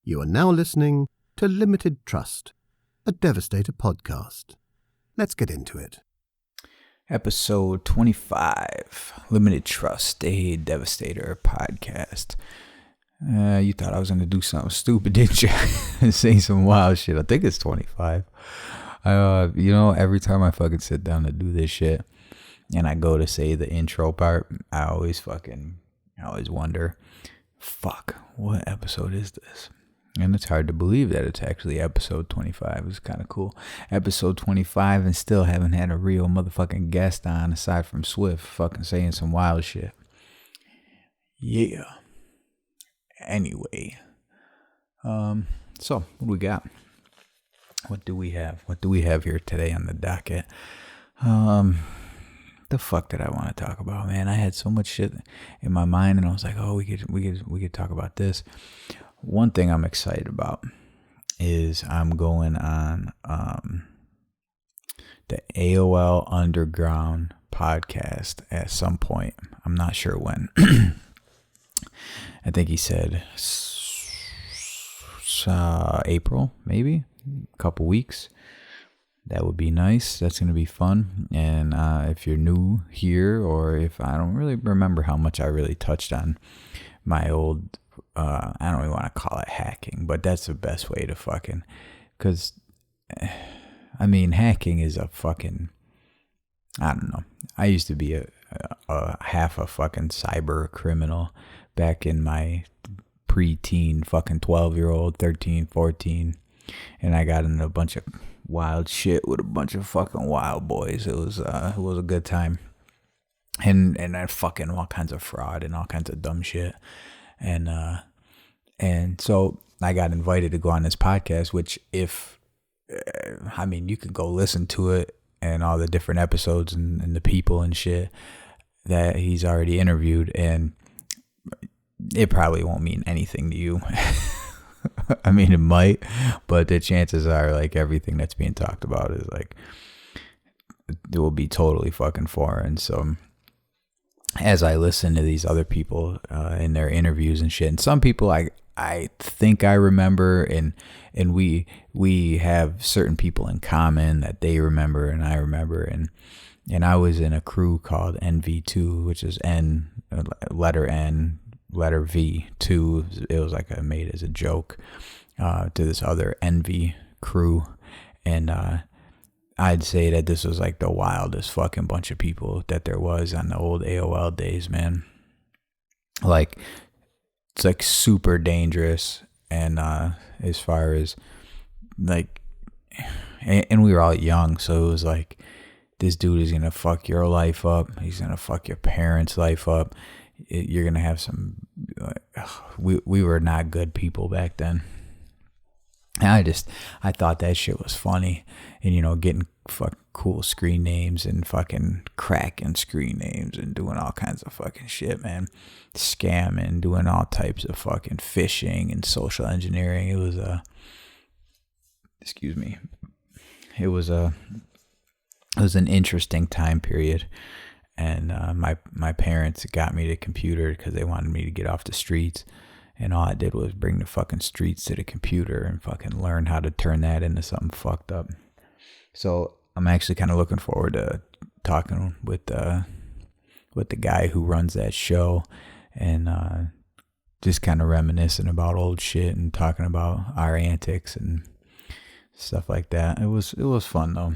You are now listening to Limited Trust, a Devastator podcast. Let's get into it. Episode 25, Limited Trust, a Devastator podcast. You thought I was going to do something stupid, didn't you? Say some wild shit. I think it's 25. Every time I fucking sit down to do this shit and I go to say the intro part, I always wonder, fuck, what episode is this? And it's hard to believe that it's actually episode 25. It's kind of cool. Episode 25 and still haven't had a real motherfucking guest on aside from Swift fucking saying some wild shit. Yeah. Anyway. So, what do we got? What do we have? What do we have here today on the docket? The fuck did I want to talk about, man? I had so much shit in my mind and I was like, oh, we could talk about this. One thing I'm excited about is I'm going on the AOL Underground podcast at some point. I'm not sure when. I think he said April, maybe a couple weeks. That would be nice. That's going to be fun. And if you're new here, or if I don't really remember how much I really touched on my old I don't even want to call it hacking, but that's the best way to fucking, because, hacking is a fucking, I don't know. I used to be a half a fucking cyber criminal back in my preteen, fucking 12-year-old, 13, 14, and I got into a bunch of wild shit with a bunch of fucking wild boys. It was a good time, and I fucking all kinds of fraud and all kinds of dumb shit. And so I got invited to go on this podcast, which you can go listen to it and all the different episodes and the people and shit that he's already interviewed. And it probably won't mean anything to you. It might, but the chances are like everything that's being talked about is like, it will be totally fucking foreign. So as I listen to these other people in their interviews and shit, and some people I think I remember, and we have certain people in common that they remember and I remember, and I was in a crew called NV2, which is letter V2. It was like I made it as a joke to this other NV crew, and I'd say that this was like the wildest fucking bunch of people that there was on the old AOL days, man. Like, it's like super dangerous. And as far as like, and we were all young, so it was like, this dude is gonna fuck your life up. He's gonna fuck your parents' life up. You're gonna have some. We were not good people back then. And I thought that shit was funny, and getting fucking cool screen names and fucking cracking screen names and doing all kinds of fucking shit, man. Scamming, doing all types of fucking phishing and social engineering. It was an interesting time period, and my parents got me the computer because they wanted me to get off the streets. And all I did was bring the fucking streets to the computer and fucking learn how to turn that into something fucked up. So I'm actually kind of looking forward to talking with the guy who runs that show, and just kind of reminiscing about old shit and talking about our antics and stuff like that. It was fun though.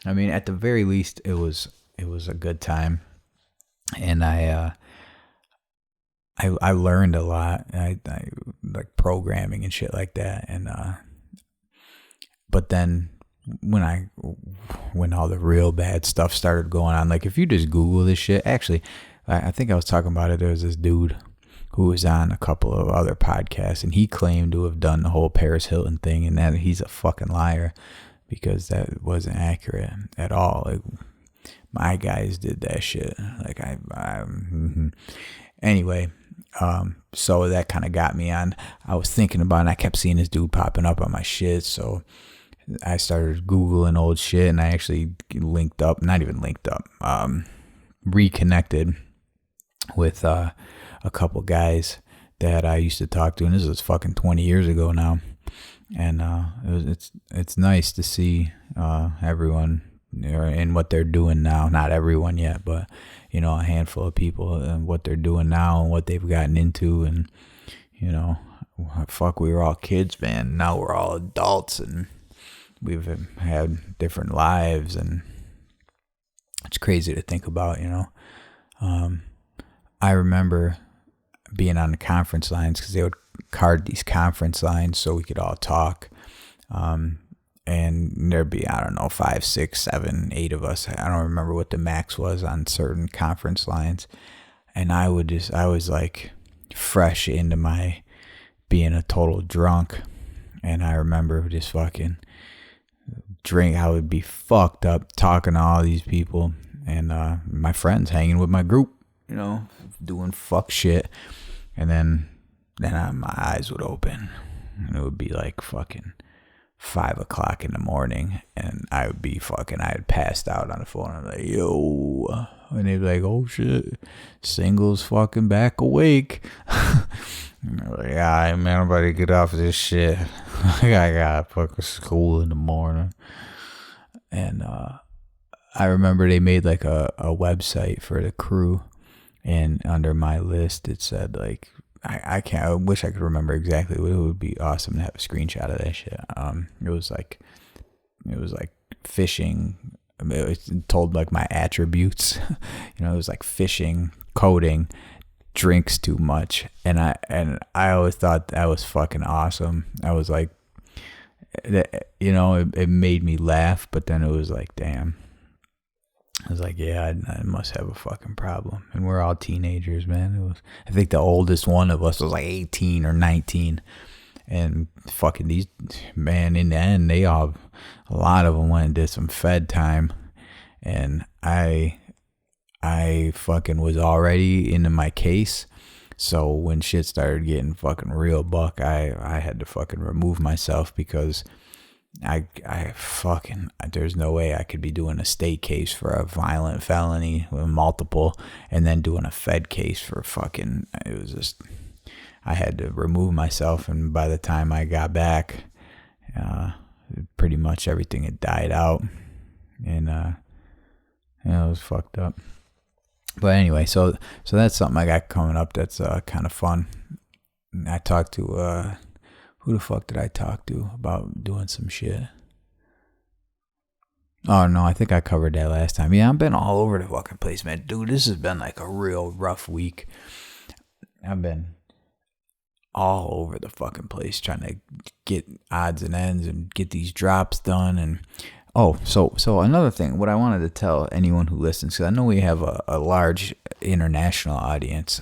At the very least, it was a good time, and I learned a lot. I like programming and shit like that. And but then when all the real bad stuff started going on, like if you just Google this shit, actually, I think I was talking about it. There was this dude who was on a couple of other podcasts, and he claimed to have done the whole Paris Hilton thing, and that he's a fucking liar because that wasn't accurate at all. Like, my guys did that shit. Like Anyway, so that kind of got me on. I was thinking about it, and I kept seeing this dude popping up on my shit, so I started Googling old shit, and I actually reconnected with a couple guys that I used to talk to, and this was fucking 20 years ago now. And it's nice to see everyone and what they're doing now. Not everyone yet, but you know, a handful of people and what they're doing now and what they've gotten into. And you know, fuck, we were all kids, man. Now we're all adults and we've had different lives, and it's crazy to think about, you know. I remember being on the conference lines because they would card these conference lines so we could all talk. And there'd be, I don't know, 5, 6, 7, 8 of us. I don't remember what the max was on certain conference lines. And I was like fresh into my being a total drunk. And I remember just fucking I would be fucked up talking to all these people and my friends hanging with my group, you know, doing fuck shit. And then my eyes would open and it would be like fucking 5 o'clock in the morning and I had passed out on the phone. I'm like, yo, and they'd be like, oh shit, Single's fucking back awake. And I'm like, yeah, man, I'm about to get off of this shit. I got fucking school in the morning. And I remember they made like a website for the crew, and under my list it said like, I wish I could remember exactly, but it would be awesome to have a screenshot of that shit. It was like fishing. It told like my attributes. You know, it was like fishing, coding, drinks too much, and I always thought that was fucking awesome. I was like, you know, it made me laugh, but then it was like, damn. I was like, yeah, I must have a fucking problem. And we're all teenagers, man. I think the oldest one of us was like 18 or 19. And fucking these, man, in the end, a lot of them went and did some Fed time. And I fucking was already into my case. So when shit started getting fucking real buck, I had to fucking remove myself because I fucking, there's no way I could be doing a state case for a violent felony with multiple and then doing a Fed case for fucking, it was just, I had to remove myself. And by the time I got back, pretty much everything had died out, and it was fucked up. But anyway, so that's something I got coming up that's kind of fun. I talked to who the fuck did I talk to about doing some shit? Oh no, I think I covered that last time. Yeah, I've been all over the fucking place, man. Dude, this has been like a real rough week. I've been all over the fucking place trying to get odds and ends and get these drops done. And so another thing, what I wanted to tell anyone who listens, because I know we have a large international audience.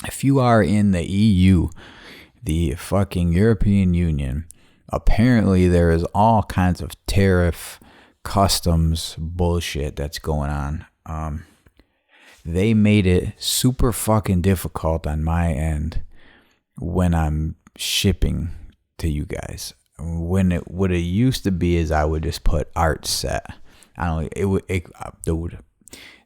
If you are in the EU, the fucking European Union, apparently there is all kinds of tariff, customs bullshit that's going on. They made it super fucking difficult on my end when I'm shipping to you guys. What it used to be is I would just put art set. I don't know,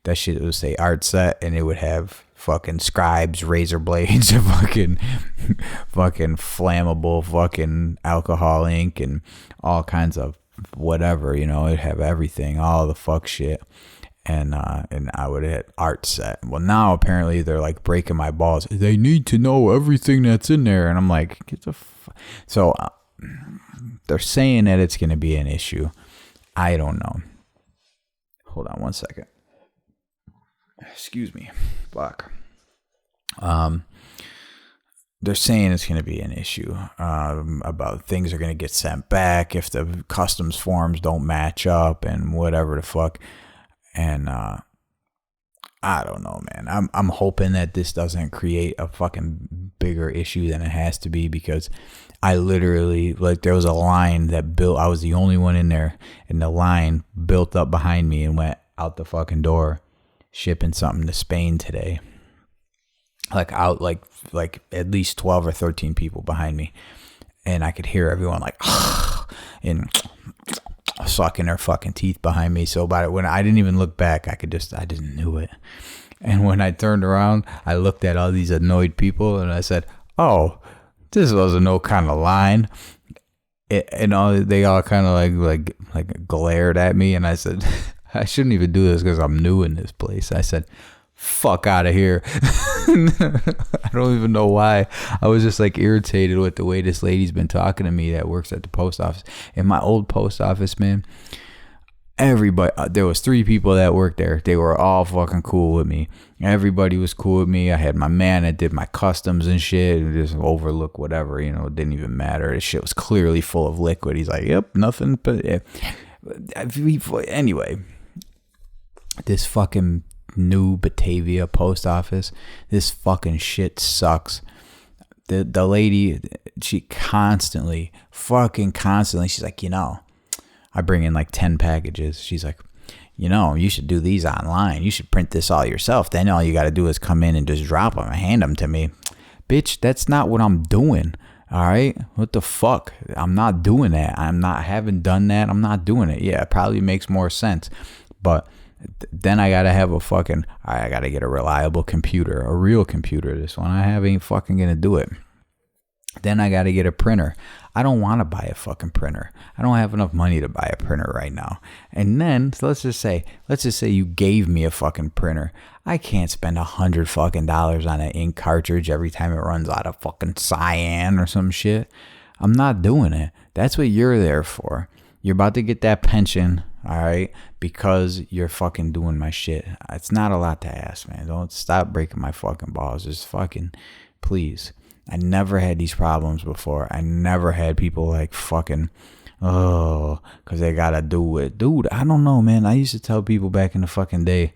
that shit would say art set, and it would have fucking scribes, razor blades, fucking flammable fucking alcohol ink, and all kinds of whatever, you know, it'd have everything, all the fuck shit. And I would hit art set. Well, now apparently they're like breaking my balls. They need to know everything that's in there, and I'm like, get the so they're saying that it's going to be an issue. I don't know. Hold on one second. Excuse me. Fuck. They're saying it's going to be an issue about things are going to get sent back if the customs forms don't match up and whatever the fuck. And I don't know, man. I'm hoping that this doesn't create a fucking bigger issue than it has to be, because I literally, like, there was a line that built, I was the only one in there, and the line built up behind me and went out the fucking door, shipping something to Spain today. Like out, like at least 12 or 13 people behind me. And I could hear everyone like, and sucking their fucking teeth behind me. So when I didn't even look back, I just knew it. And when I turned around, I looked at all these annoyed people and I said, oh, this wasn't no kind of line. They all kind of like glared at me, and I said, I shouldn't even do this because I'm new in this place. I said, fuck out of here. I don't even know why. I was just like irritated with the way this lady's been talking to me that works at the post office. In my old post office, man, everybody, there was 3 people that worked there. They were all fucking cool with me. Everybody was cool with me. I had my man that did my customs and shit, and just overlook whatever, you know, it didn't even matter. This shit was clearly full of liquid. He's like, yep, nothing but anyway, this fucking new Batavia post office, this fucking shit sucks. The lady, she constantly, she's like, you know, I bring in like 10 packages. She's like, you know, you should do these online. You should print this all yourself. Then all you got to do is come in and just drop them and hand them to me. Bitch, that's not what I'm doing. All right? What the fuck? I'm not doing that. Haven't done that. I'm not doing it. Yeah, it probably makes more sense. But then I got to have I got to get a reliable computer, a real computer. This one I have ain't fucking going to do it. Then I got to get a printer. I don't want to buy a fucking printer. I don't have enough money to buy a printer right now. And then so let's just say you gave me a fucking printer. I can't spend $100 fucking on an ink cartridge every time it runs out of fucking cyan or some shit. I'm not doing it. That's what you're there for. You're about to get that pension, all right, because you're fucking doing my shit. It's not a lot to ask, man. Don't stop breaking my fucking balls. Just fucking, please. I never had these problems before. I never had people like fucking, because they gotta do it. Dude, I don't know, man. I used to tell people back in the fucking day,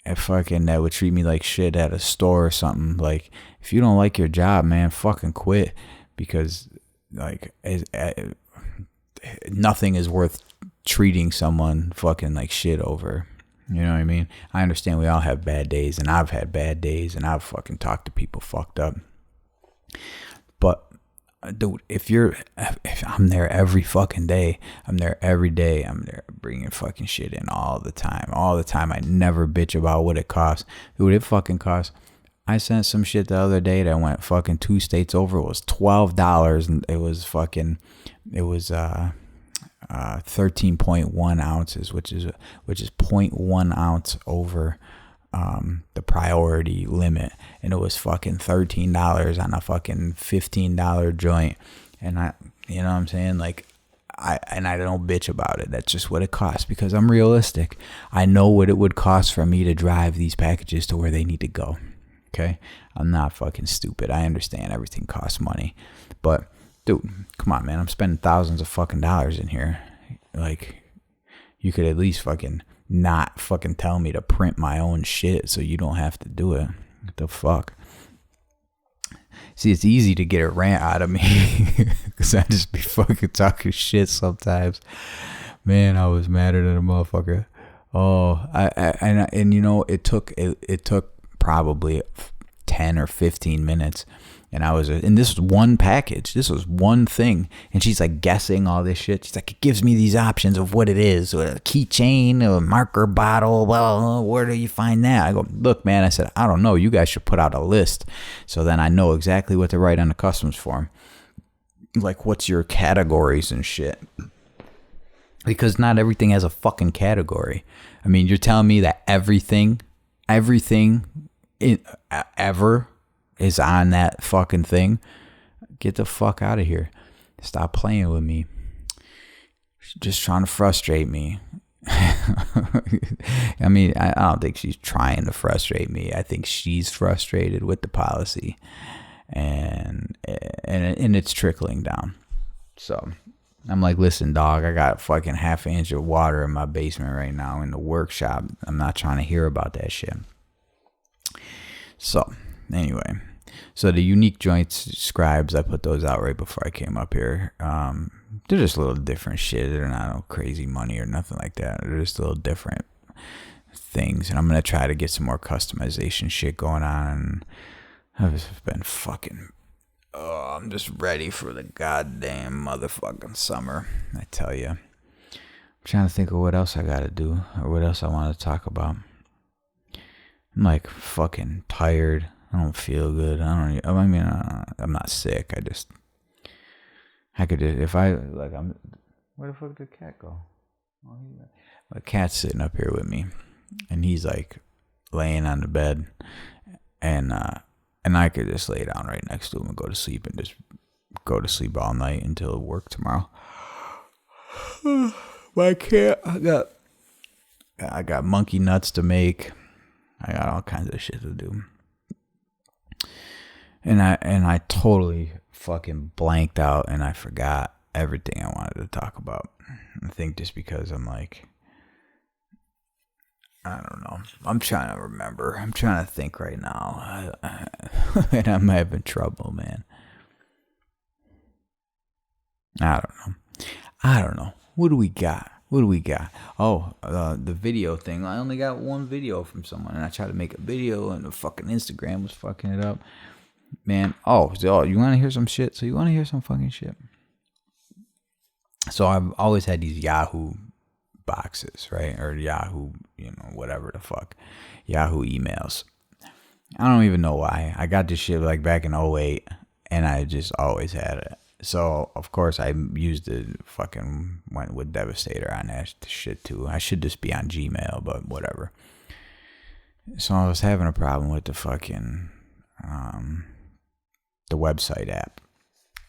that would treat me like shit at a store or something. Like, if you don't like your job, man, fucking quit. Because, like, nothing is worth treating someone fucking like shit over. You know what I mean? I understand we all have bad days, and I've had bad days, and I've fucking talked to people fucked up. But dude, if I'm there every fucking day, I'm there every day, I'm there bringing fucking shit in all the time. I never bitch about what it costs. Dude, it fucking costs. I sent some shit the other day that went fucking 2 states over. It was $12, and it was 13.1 ounces, which is 0.1 ounce over the priority limit, and it was fucking $13 on a fucking $15 joint. And I, you know what I'm saying? Like, I don't bitch about it. That's just what it costs, because I'm realistic. I know what it would cost for me to drive these packages to where they need to go. Okay? I'm not fucking stupid. I understand everything costs money. But dude, come on, man. I'm spending thousands of fucking dollars in here. Like, you could at least fucking not fucking tell me to print my own shit so you don't have to do it. What the fuck? See, it's easy to get a rant out of me because I just be fucking talking shit sometimes. Man, I was madder than a motherfucker. Oh, and you know, it took probably 10 or 15 minutes. And this was one package. This was one thing. And she's like guessing all this shit. She's like, it gives me these options of what it is. A keychain, a marker bottle. Well, where do you find that? I go, look, man, I said, I don't know. You guys should put out a list. So then I know exactly what to write on the customs form. Like, what's your categories and shit? Because not everything has a fucking category. I mean, you're telling me that everything ever is on that fucking thing? Get the fuck out of here. Stop playing with me. Just trying to frustrate me. I mean, I don't think she's trying to frustrate me. I think she's frustrated with the policy, and it's trickling down. So I'm like, listen, dog, I got a fucking half inch of water in my basement right now in the workshop. I'm not trying to hear about that shit. So anyway, so the unique joints scribes, I put those out right before I came up here. They're just a little different shit. They're not no crazy money or nothing like that. They're just a little different things. And I'm going to try to get some more customization shit going on. I've just been fucking, I'm just ready for the goddamn motherfucking summer, I tell you. I'm trying to think of what else I got to do or what else I want to talk about. I'm like fucking tired. I don't feel good. I'm not sick. I could just, if I, like, where the fuck did the cat go? Oh, my cat's sitting up here with me, and he's like laying on the bed, and I could just lay down right next to him and go to sleep, and just go to sleep all night until work tomorrow. But I can't. I got monkey nuts to make. I got all kinds of shit to do. And I totally fucking blanked out, and I forgot everything I wanted to talk about. I think just because I'm like, I don't know. I'm trying to remember. I'm trying to think right now. And I'm having trouble, man. I don't know. What do we got? Oh, the video thing. I only got one video from someone, and I tried to make a video, and the fucking Instagram was fucking it up. Man, you want to hear some shit? So you want to hear some fucking shit? So I've always had these Yahoo boxes, right? Or Yahoo, whatever the fuck. Yahoo emails. I don't even know why. I got this shit like back in 2008, and I just always had it. So, of course, I went with Devastator on that shit too. I should just be on Gmail, but whatever. So I was having a problem with the fucking, the website app.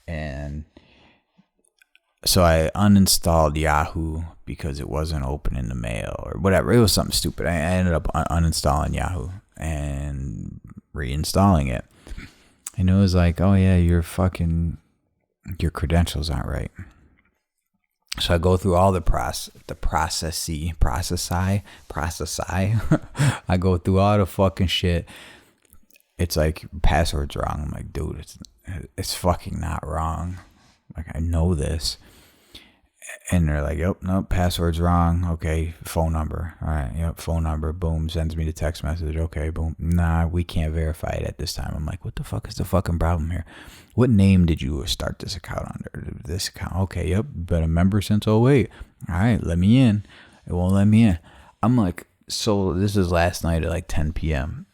And so I uninstalled Yahoo because it wasn't open in the mail or whatever. It was something stupid. I ended up uninstalling Yahoo and reinstalling it. And it was like, oh yeah, your credentials aren't right. So I go through all the process. I go through all the fucking shit. It's like, password's wrong. I'm like, dude, it's fucking not wrong. Like, I know this. And they're like, yep, nope, password's wrong. Okay, phone number. All right, yep, phone number. Boom, sends me the text message. Okay, boom. Nah, we can't verify it at this time. I'm like, what the fuck is the fucking problem here? What name did you start this account under? This account. Okay, yep, been a member since 2008. All right, let me in. It won't let me in. I'm like, so this is last night at like 10 p.m.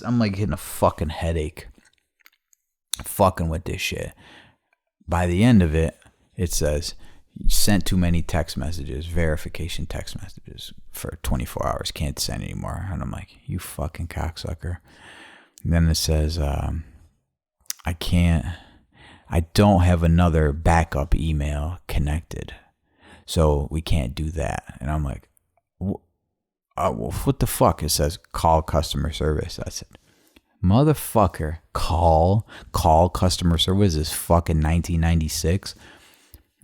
I'm like getting a fucking headache. Fucking with this shit. By the end of it, it says, you sent too many text messages, verification text messages for 24 hours. Can't send anymore. And I'm like, you fucking cocksucker. And then it says, I don't have another backup email connected. So we can't do that. And I'm like, well, what the fuck? It says call customer service. I said, motherfucker, call customer service is fucking 1996.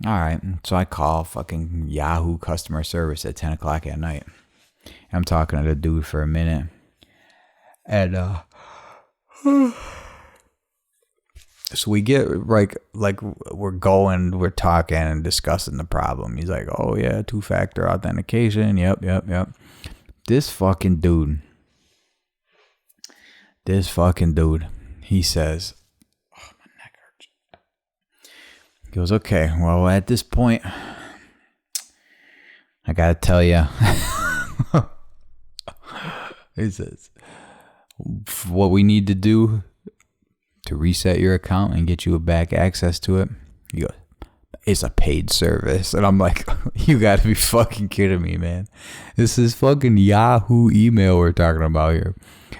All right, so I call fucking Yahoo customer service at 10 o'clock at night. I'm talking to the dude for a minute. And, so we get, like we're talking and discussing the problem. He's like, oh yeah, 2-factor authentication. Yep. This fucking dude, he says, oh, my neck hurts. He goes, okay, well, at this point, I gotta tell you, he says, what we need to do to reset your account and get you back access to it, he goes, it's a paid service. And I'm like, you gotta be fucking kidding me, man. This is fucking Yahoo email we're talking about here.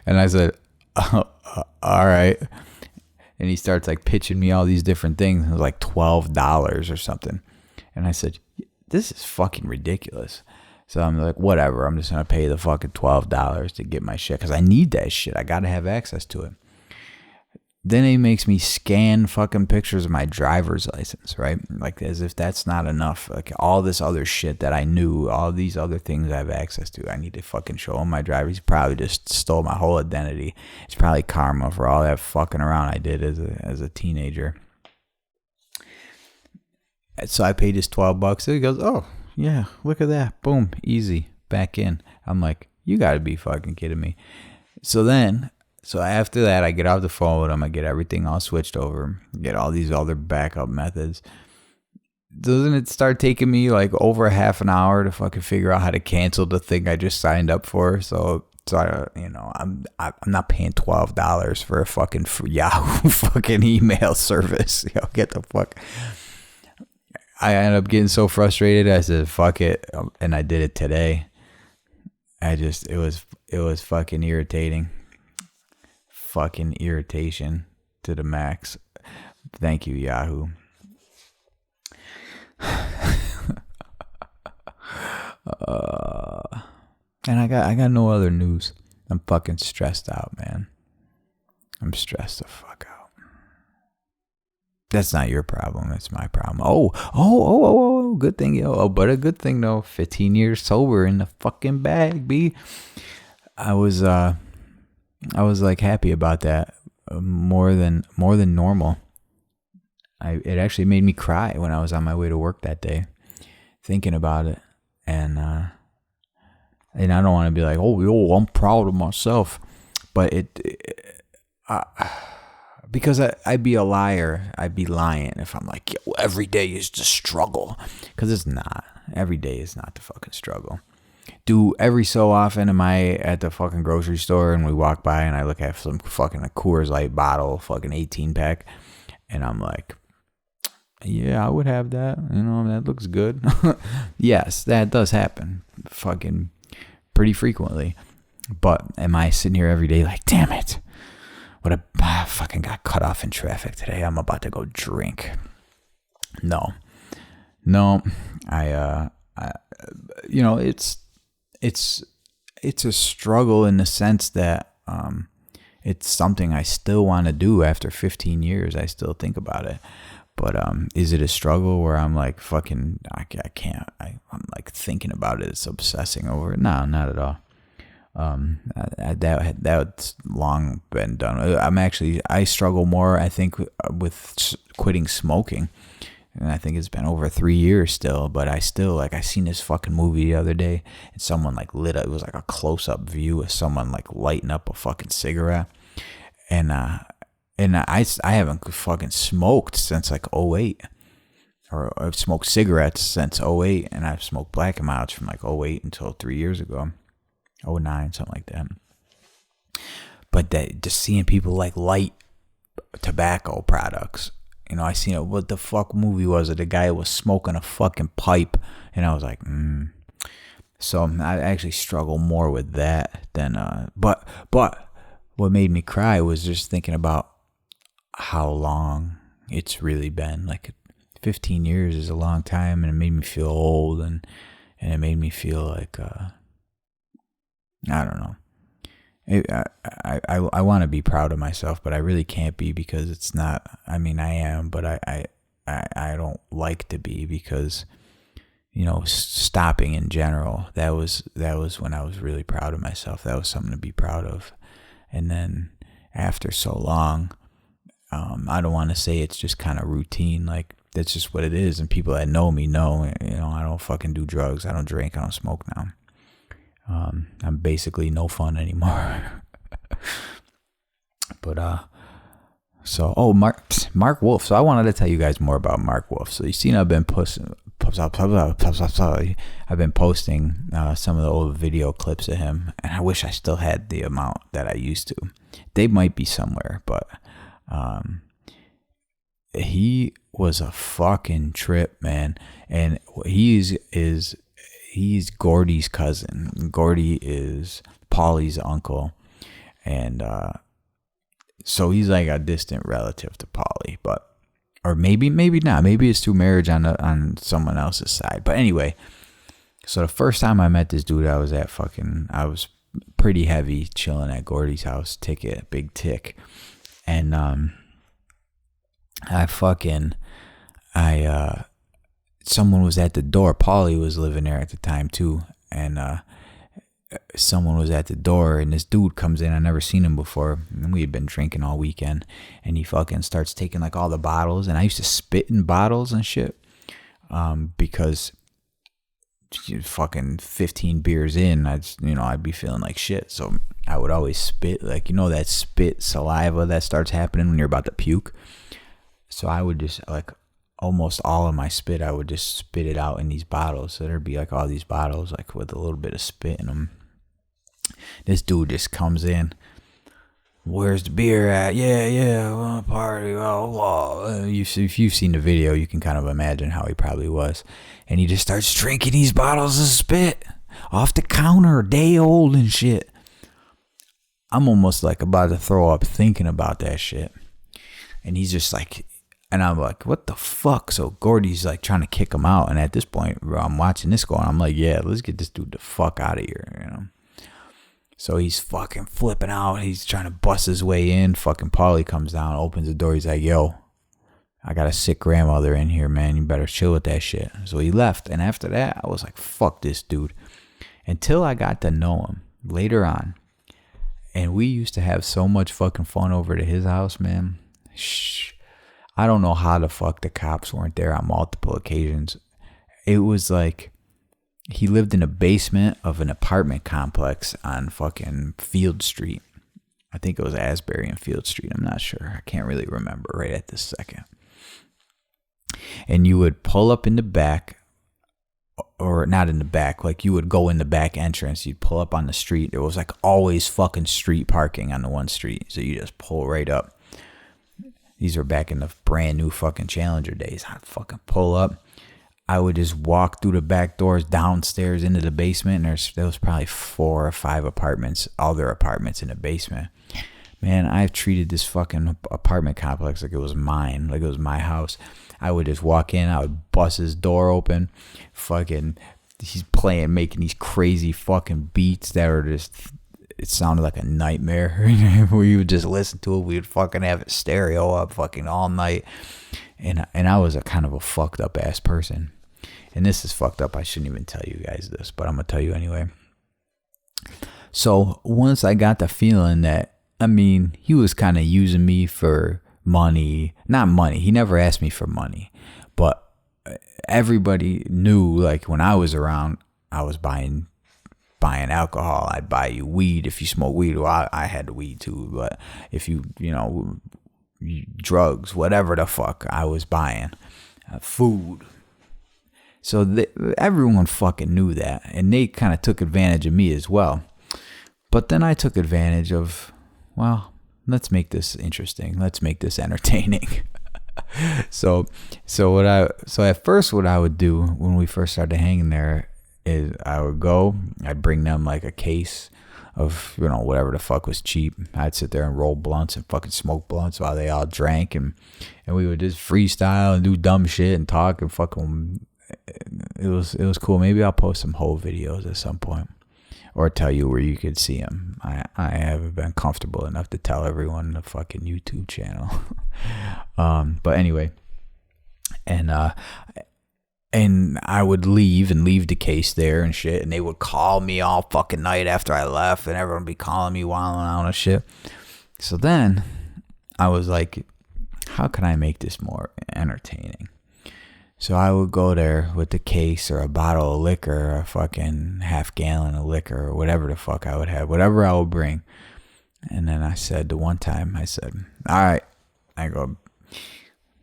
And I said, all right. And he starts like pitching me all these different things. It was like $12 or something. And I said, this is fucking ridiculous. So I'm like, whatever. I'm just going to pay the fucking $12 to get my shit. Because I need that shit. I got to have access to it. Then he makes me scan fucking pictures of my driver's license, right? Like as if that's not enough. Like all this other shit that I knew, all these other things I have access to. I need to fucking show him my driver. He's probably just stole my whole identity. It's probably karma for all that fucking around I did as a teenager. So I paid his $12. So he goes, oh, yeah, look at that. Boom, easy, back in. I'm like, you gotta be fucking kidding me. So after that, I get off the phone with him. I get everything all switched over. Get all these other backup methods. Doesn't it start taking me like over half an hour to fucking figure out how to cancel the thing I just signed up for? So So I'm not paying $12 for a fucking Yahoo fucking email service. Get the fuck. I ended up getting so frustrated. I said, fuck it. And I did it today. It was fucking irritating. Fucking irritation to the max. Thank you, Yahoo. And I got no other news. I'm fucking stressed out, man. I'm stressed the fuck out. That's not your problem. It's my problem. Oh, good thing, yo. Oh, but a good thing though. 15 years sober in the fucking bag, B. I was like happy about that more than normal. It actually made me cry when I was on my way to work that day, thinking about it, and I don't want to be like, oh, yo, I'm proud of myself, but because I'd be a liar. I'd be lying if I'm like, yo, every day is the struggle, because it's not. Every day is not the fucking struggle. Do every so often am I at the fucking grocery store and we walk by and I look at some fucking a Coors Light bottle, fucking 18 pack, and I'm like, yeah, I would have that. That looks good. Yes, that does happen fucking pretty frequently. But am I sitting here every day like, damn it, I fucking got cut off in traffic today. I'm about to go drink. No, it's a struggle in the sense that it's something I still want to do after 15 years. I still think about it. But is it a struggle where I'm like fucking I can't I'm like thinking about it, it's obsessing over it? No, not at all. That's long been done. I struggle more, I think, with quitting smoking. And I think it's been over 3 years still, but I still, I seen this fucking movie the other day, and someone like lit up, it was like a close-up view of someone like lighting up a fucking cigarette, and I haven't fucking smoked since like 2008, or I've smoked cigarettes since 2008, and I've smoked Black and Milds from like 2008 until 3 years ago, 2009, something like that. But that just seeing people like light tobacco products, I seen it. What the fuck movie was it? The guy was smoking a fucking pipe, and I was like, So I actually struggle more with that than but what made me cry was just thinking about how long it's really been. Like 15 years is a long time, and it made me feel old, and it made me feel like I don't know. I want to be proud of myself, but I really can't be, because it's not. I mean, I am, but I don't like to be, because stopping in general, that was when I was really proud of myself. That was something to be proud of. And then after so long, I don't want to say it's just kind of routine. Like, that's just what it is. And people that know me know, I don't fucking do drugs. I don't drink. I don't smoke now. I'm basically no fun anymore. But Mark Wolf. So I wanted to tell you guys more about Mark Wolf. So you've seen I've been posting some of the old video clips of him, and I wish I still had the amount that I used to. They might be somewhere, but he was a fucking trip, man. And he's Gordy's cousin. Gordy is Paulie's uncle, and so he's like a distant relative to Paulie, or maybe not. Maybe it's through marriage on someone else's side. But anyway, so the first time I met this dude, I was pretty heavy chilling at Gordy's house, big tick, and someone was at the door. Paulie was living there at the time too, and someone was at the door, and this dude comes in. I never seen him before, and we had been drinking all weekend, and he fucking starts taking like all the bottles, and I used to spit in bottles and shit, because fucking 15 beers in, I'd be feeling like shit, so I would always spit, like, that spit saliva that starts happening when you're about to puke. So I would just, like, almost all of my spit, I would just spit it out in these bottles. So there'd be like all these bottles, like with a little bit of spit in them. This dude just comes in. Where's the beer at? Yeah, party. Oh. If you've seen the video, you can kind of imagine how he probably was. And he just starts drinking these bottles of spit off the counter, day old and shit. I'm almost like about to throw up thinking about that shit. And he's just like, and I'm like, what the fuck? So Gordy's like trying to kick him out. And at this point, I'm watching this going, I'm like, yeah, let's get this dude the fuck out of here, you know? So he's fucking flipping out. He's trying to bust his way in. Fucking Paulie comes down, opens the door. He's like, yo, I got a sick grandmother in here, man. You better chill with that shit. So he left. And after that, I was like, fuck this dude. Until I got to know him later on. And we used to have so much fucking fun over to his house, man. I don't know how the fuck the cops weren't there on multiple occasions. It was like he lived in a basement of an apartment complex on fucking Field Street. I think it was Asbury and Field Street. I'm not sure. I can't really remember right at this second. And you would pull up in the back, or not in the back, like you would go in the back entrance. You'd pull up on the street. There was like always fucking street parking on the one street. So you just pull right up. These were back in the brand new fucking Challenger days. I'd fucking pull up. I would just walk through the back doors downstairs into the basement. And there was probably 4 or 5 other apartments in the basement. Man, I've treated this fucking apartment complex like it was mine, like it was my house. I would just walk in, I would bust his door open. Fucking, he's playing, making these crazy fucking beats that were just, it sounded like a nightmare. Where you would just listen to it. We would fucking have it stereo up fucking all night. And I was a kind of a fucked up ass person. And this is fucked up. I shouldn't even tell you guys this, but I'm going to tell you anyway. So once I got the feeling that, I mean, he was kind of using me for money. Not money. He never asked me for money. But everybody knew, like, when I was around, I was buying alcohol. I'd buy you weed if you smoke weed. Well, I had the weed too. But if you know, drugs, whatever the fuck, I was buying. Food. So everyone fucking knew that. And they kind of took advantage of me as well. But then I took advantage of, well, let's make this interesting. Let's make this entertaining. So at first what I would do when we first started hanging there is I'd bring them like a case of, you know, whatever the fuck was cheap. I'd sit there and roll blunts and fucking smoke blunts while they all drank, and we would just freestyle and do dumb shit and talk and fucking, it was cool. Maybe I'll post some whole videos at some point, or tell you where you could see them. I haven't been comfortable enough to tell everyone the fucking YouTube channel. But anyway, and I would leave the case there and shit, and they would call me all fucking night after I left, and everyone would be calling me wilding out and shit. So then I was like, how can I make this more entertaining? So I would go there with the case or a bottle of liquor, or a fucking half gallon of liquor, or whatever the fuck I would have, whatever I would bring. And then I said, all right, I go,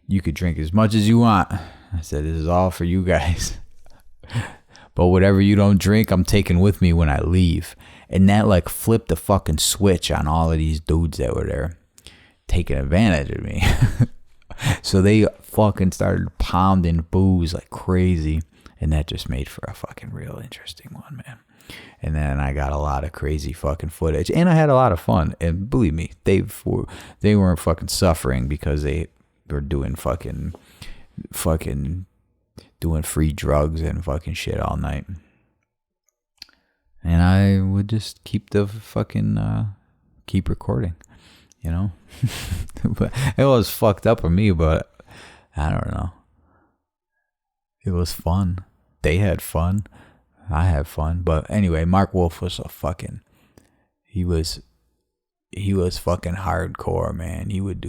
you could drink as much as you want. I said, this is all for you guys. But whatever you don't drink, I'm taking with me when I leave. And that like flipped the fucking switch on all of these dudes that were there, taking advantage of me. So they fucking started pounding booze like crazy. And that just made for a fucking real interesting one, man. And then I got a lot of crazy fucking footage. And I had a lot of fun. And believe me, they weren't fucking suffering because they were doing fucking doing free drugs and fucking shit all night. And I would just keep the fucking keep recording, you know. But it was fucked up for me, but I don't know. It was fun. They had fun. I had fun. But anyway, Mark Wolf was he was fucking hardcore, man. He would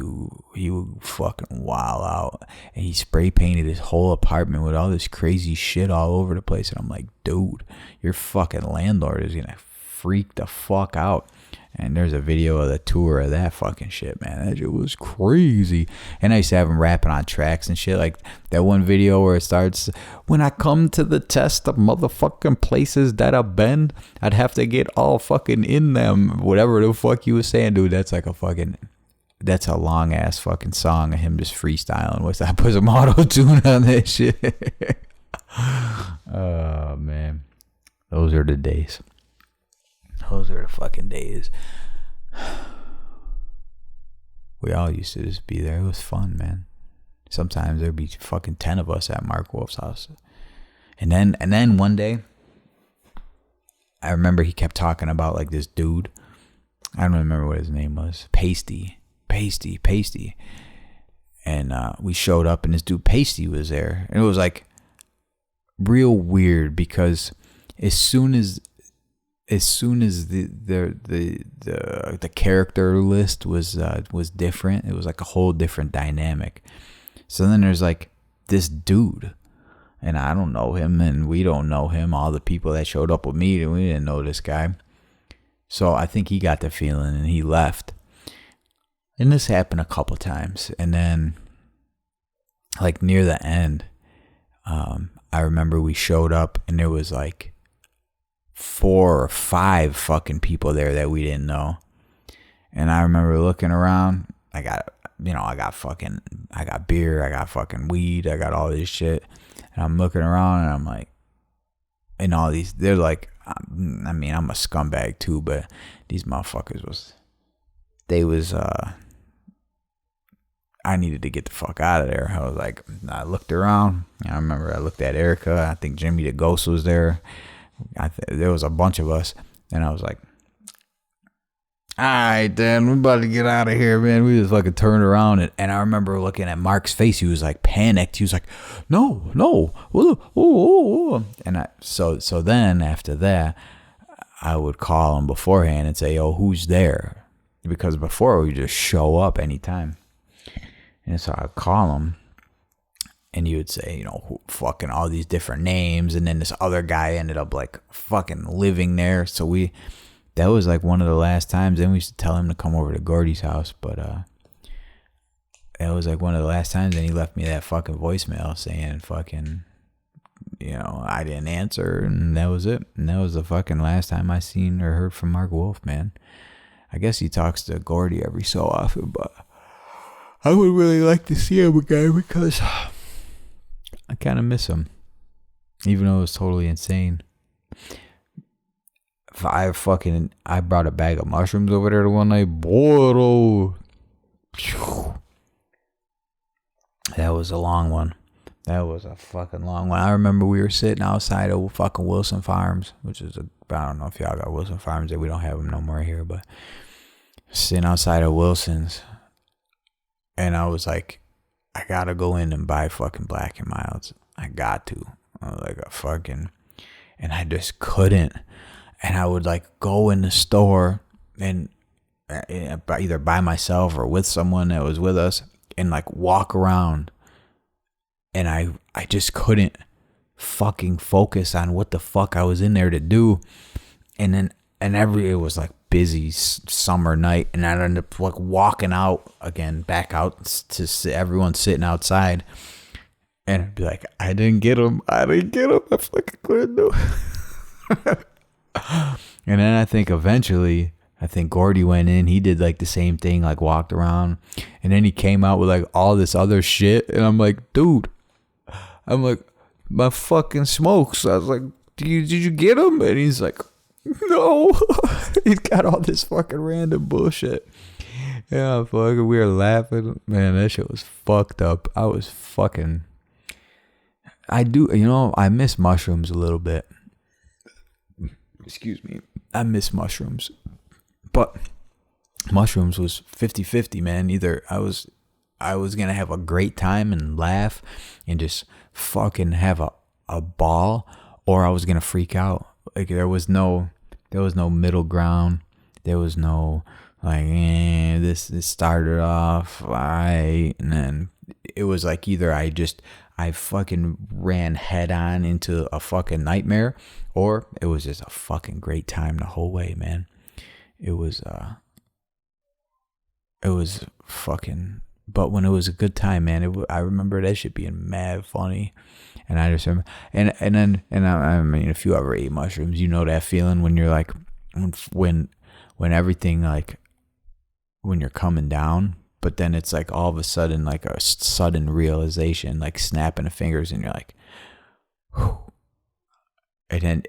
fucking wild out. And he spray painted his whole apartment with all this crazy shit all over the place. And I'm like, dude, your fucking landlord is gonna freak the fuck out. And there's a video of the tour of that fucking shit, man. That shit was crazy. And I used to have him rapping on tracks and shit. Like that one video where it starts, when I come to the test of motherfucking places that I've been, I'd have to get all fucking in them. Whatever the fuck you was saying, dude. That's a long ass fucking song of him just freestyling. What's that? Put some auto tune on that shit. Oh, man. Those are the days. Those are the fucking days. We all used to just be there. It was fun, man. Sometimes there'd be fucking 10 of us at Mark Wolf's house. And then one day, I remember he kept talking about like this dude. I don't remember what his name was. Pasty. And we showed up and this dude Pasty was there. And it was like real weird because as soon as the character list was different, it was like a whole different dynamic. So then there's like this dude, and I don't know him, and we don't know him. All the people that showed up with me, we didn't know this guy. So I think he got the feeling and he left. And this happened a couple times, and then like near the end, I remember we showed up and there was like 4 or 5 fucking people there that we didn't know. And I remember looking around. I got beer, I got fucking weed, I got all this shit. And I'm looking around and I'm like, and all these, they're like, I mean, I'm a scumbag too, but these motherfuckers I needed to get the fuck out of there. I was like, I looked around. I remember I looked at Erica. I think Jimmy the Ghost was there. There was a bunch of us, and I was like, all right, then, we're about to get out of here, man. We just fucking turned around, and I remember looking at Mark's face. He was like panicked. He was like, no, oh. And so then after that, I would call him beforehand and say, yo, who's there? Because before we just show up anytime. And so I'd call him. And you would say, fucking all these different names. And then this other guy ended up like fucking living there. So that was like one of the last times. Then we used to tell him to come over to Gordy's house. But that was like one of the last times. And he left me that fucking voicemail saying fucking, I didn't answer. And that was it. And that was the fucking last time I seen or heard from Mark Wolf, man. I guess he talks to Gordy every so often. But I would really like to see him again because I kind of miss him, even though it was totally insane. I brought a bag of mushrooms over there the one night. Boy, that was a long one. That was a fucking long one. I remember we were sitting outside of fucking Wilson Farms, which is I don't know if y'all got Wilson Farms there. We don't have them no more here, but sitting outside of Wilson's, and I was like, I gotta go in and buy fucking Black and Milds. I got to. I was like and I just couldn't. And I would like go in the store and either by myself or with someone that was with us and like walk around. And I just couldn't fucking focus on what the fuck I was in there to do. And then, it was like busy summer night, and I'd end up like walking out again, back out to see everyone sitting outside, and I'd be like, I didn't get him. I fucking couldn't do it. And then I think eventually, Gordy went in. He did like the same thing, like walked around, and then he came out with like all this other shit, and I'm like, dude, my fucking smokes. I was like, did you get him? And he's like, no. He's got all this fucking random bullshit. Yeah, fucking, we were laughing. Man, that shit was fucked up. I miss mushrooms a little bit. Excuse me. I miss mushrooms. But mushrooms was 50-50, man. Either I was going to have a great time and laugh and just fucking have a ball, or I was going to freak out. Like there was no middle ground. There was no like, this started off all right, and then it was like either I fucking ran head on into a fucking nightmare, or it was just a fucking great time the whole way, man. it was fucking. But when it was a good time, man, I remember that shit being mad funny. And I just remember, I mean, if you ever ate mushrooms, you know that feeling when you're like, when everything, like, when you're coming down, but then it's like all of a sudden, like a sudden realization, like snapping of fingers, and you're like, whew. And then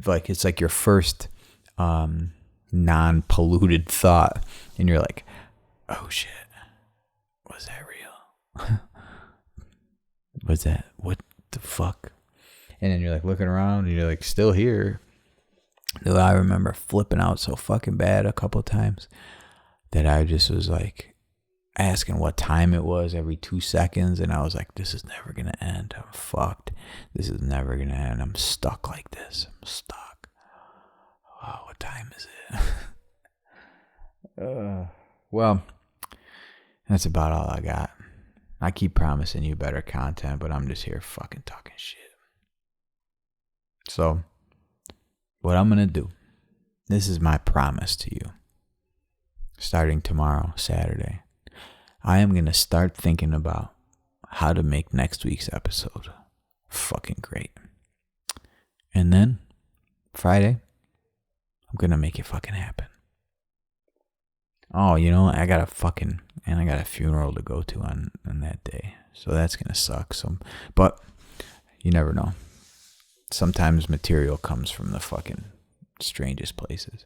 like it's like your first non-polluted thought, and you're like, oh shit, was that real? Was that, what the fuck? And then you're like looking around, and you're like still here. Dude, I remember flipping out so fucking bad a couple times that I just was like asking what time it was every 2 seconds, and I was like, this is never gonna end. I'm fucked. This is never gonna end. I'm stuck like this. I'm stuck. Oh, what time is it? Well, that's about all I got. I keep promising you better content, but I'm just here fucking talking shit. So, what I'm gonna do, this is my promise to you. Starting tomorrow, Saturday, I am gonna start thinking about how to make next week's episode fucking great. And then, Friday, I'm gonna make it fucking happen. Oh, you know, I got a funeral to go to on that day. So that's gonna suck. But you never know. Sometimes material comes from the fucking strangest places.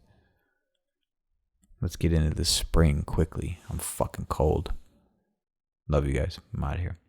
Let's get into the spring quickly. I'm fucking cold. Love you guys. I'm out of here.